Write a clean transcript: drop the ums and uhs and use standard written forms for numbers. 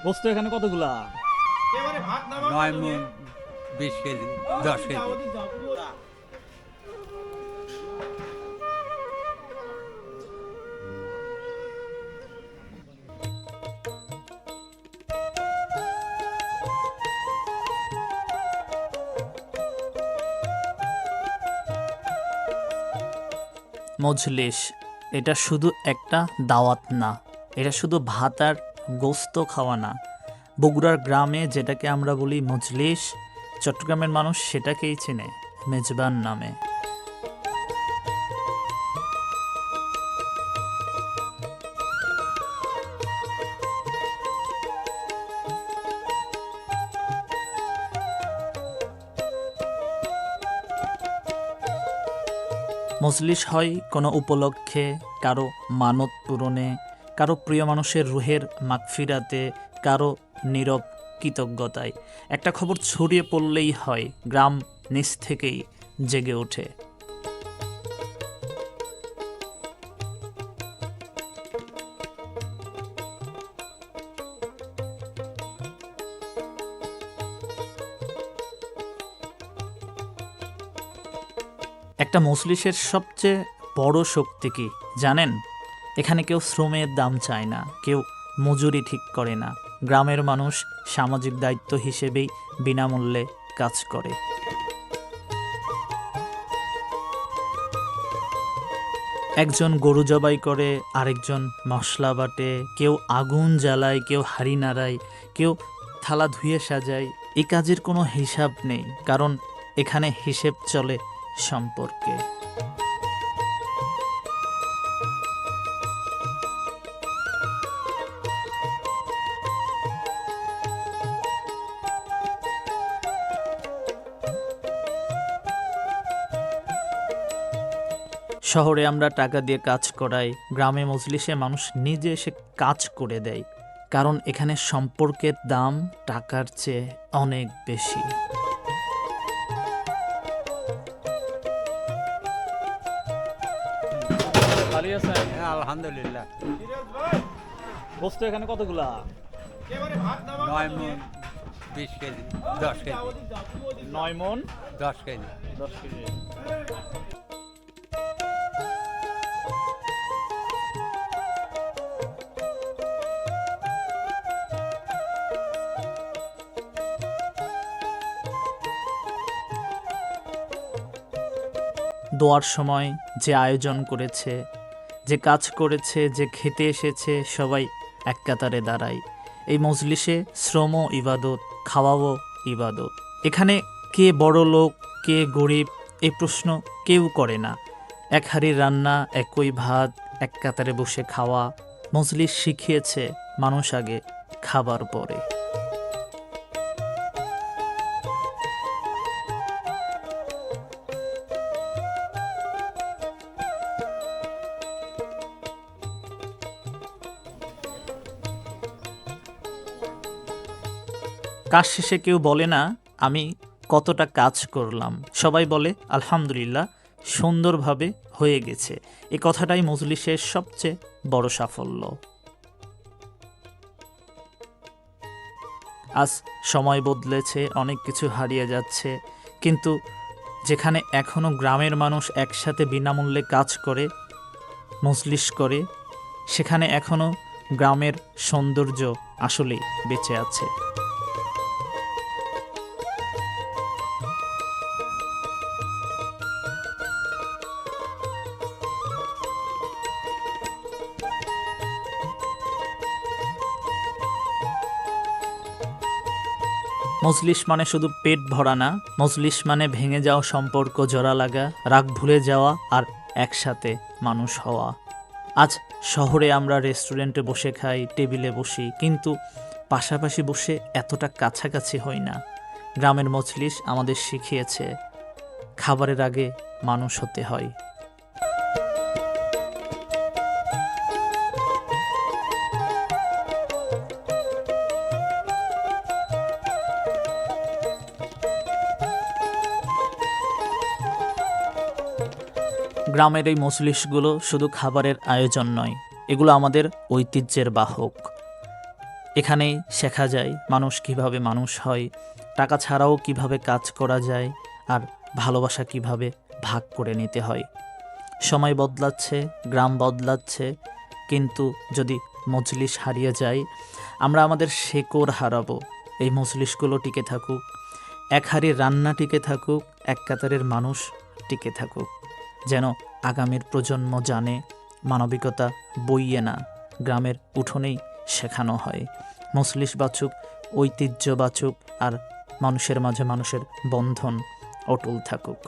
বস্তু এখানে কতগুলা? 9 মণ, 20 কেজি, 10 কেজি। মজলিস এটা শুধু একটা দাওয়াত না, এটা শুধু ভাত আর গোস্ত খাওয়া না। বগুড়ার গ্রামে যেটাকে আমরা বলি মজলিস, চট্টগ্রামের মানুষ সেটাকেই চেনে মেজবান নামে। মজলিস হয় কোনো উপলক্ষে, কারো মানত পূরণে, কারো প্রিয় মানুষের রুহের মাগফিরাতে, কারো নীরব কৃতজ্ঞতায়। একটা খবর ছড়িয়ে পড়লেই হয়, গ্রাম নিচ থেকেই জেগে ওঠে। একটা মজলিসের সবচেয়ে বড় শক্তি কি জানেন? এখানে কেউ শ্রমের দাম চায় না, কেউ মজুরি ঠিক করে না। গ্রামের মানুষ সামাজিক দায়িত্ব হিসেবেই বিনামূল্যে কাজ করে। একজন গরু জবাই করে, আরেকজন মশলা বাটে, কেউ আগুন জ্বালায়, কেউ হাঁড়ি নাড়ায়, কেউ থালা ধুয়ে সাজায়। এই কাজের কোনো হিসাব নেই, কারণ এখানে হিসেব চলে সম্পর্কে। শহরে আমরা টাকা দিয়ে কাজ করাই, গ্রামে মজলিসে মানুষ নিজে এসে কাজ করে দেয়, কারণ এখানে সম্পর্কের দাম টাকার চেয়ে অনেক বেশি। খালি আছেন? হ্যাঁ, আলহামদুলিল্লাহ। বস্তু এখানে কতগুলা? 9 মণ, 20 কেজি, 10 কেজি, 9 মণ, 10 কেজি। 10 কেজি। দোয়ার সময় যে আয়োজন করেছে, যে কাজ করেছে, যে খেতে এসেছে, সবাই এক কাতারে দাঁড়ায়। এই মজলিসে শ্রম ইবাদত, খাওয়াও ইবাদত। এখানে কে বড় লোক, কে গরিব, এই প্রশ্ন কেউ করে না। এক হাঁড়ির রান্না, একই ভাত, এক কাতারে বসে খাওয়া। মজলিস শিখিয়েছে মানুষ আগে, খাবার পরে। কাজ শেষে কেউ বলে না আমি কতটা কাজ করলাম, সবাই বলে আলহামদুলিল্লাহ, সুন্দরভাবে হয়ে গেছে। এই কথাটাই মজলিসের সবচেয়ে বড় সাফল্য। আজ সময় বদলেছে, অনেক কিছু হারিয়ে যাচ্ছে, কিন্তু যেখানে এখনো গ্রামের মানুষ একসাথে বিনামূল্যে কাজ করে, মজলিস করে, সেখানে এখনো গ্রামের সৌন্দর্য আসলেই বেঁচে আছে। মজলিস মানে শুধু পেট ভরা না, মজলিস মানে ভেঙে যাওয়া সম্পর্ক জোড়া লাগা, রাগ ভুলে যাওয়া আর একসাথে মানুষ হওয়া। আজ শহরে আমরা রেস্টুরেন্টে বসে খাই, টেবিলে বসি, কিন্তু পাশাপাশি বসে এতটা কাছাকাছি হই না। গ্রামের মজলিস আমাদের শিখিয়েছে খাবারের আগে মানুষ হতে হয়। গ্রামের এই মজলিসগুলো শুধু খাবারের আয়োজন নয়, এগুলো আমাদের ঐতিহ্যের বাহক। এখানেই শেখা যায় মানুষ কিভাবে মানুষ হয়, টাকা ছাড়াও কিভাবে কাজ করা যায়, আর ভালোবাসা কিভাবে ভাগ করে নিতে হয়। সময় বদলাচ্ছে, গ্রাম বদলাচ্ছে, কিন্তু যদি মজলিস হারিয়ে যায় আমরা আমাদের শেকড় হারাবো। এই মজলিসগুলো টিকে থাকুক, এক হাড়ির রান্না টিকে থাকুক, এক কাতারের মানুষ টিকে থাকুক, যেন আগামীর প্রজন্ম জানে মানবিকতা বইয়ে না, গ্রামের উঠোনেই শেখানো হয়। মজলিস বাঁচুক, ঐতিহ্য বাঁচুক, আর মানুষের মাঝে মানুষের বন্ধন অটুট থাকুক।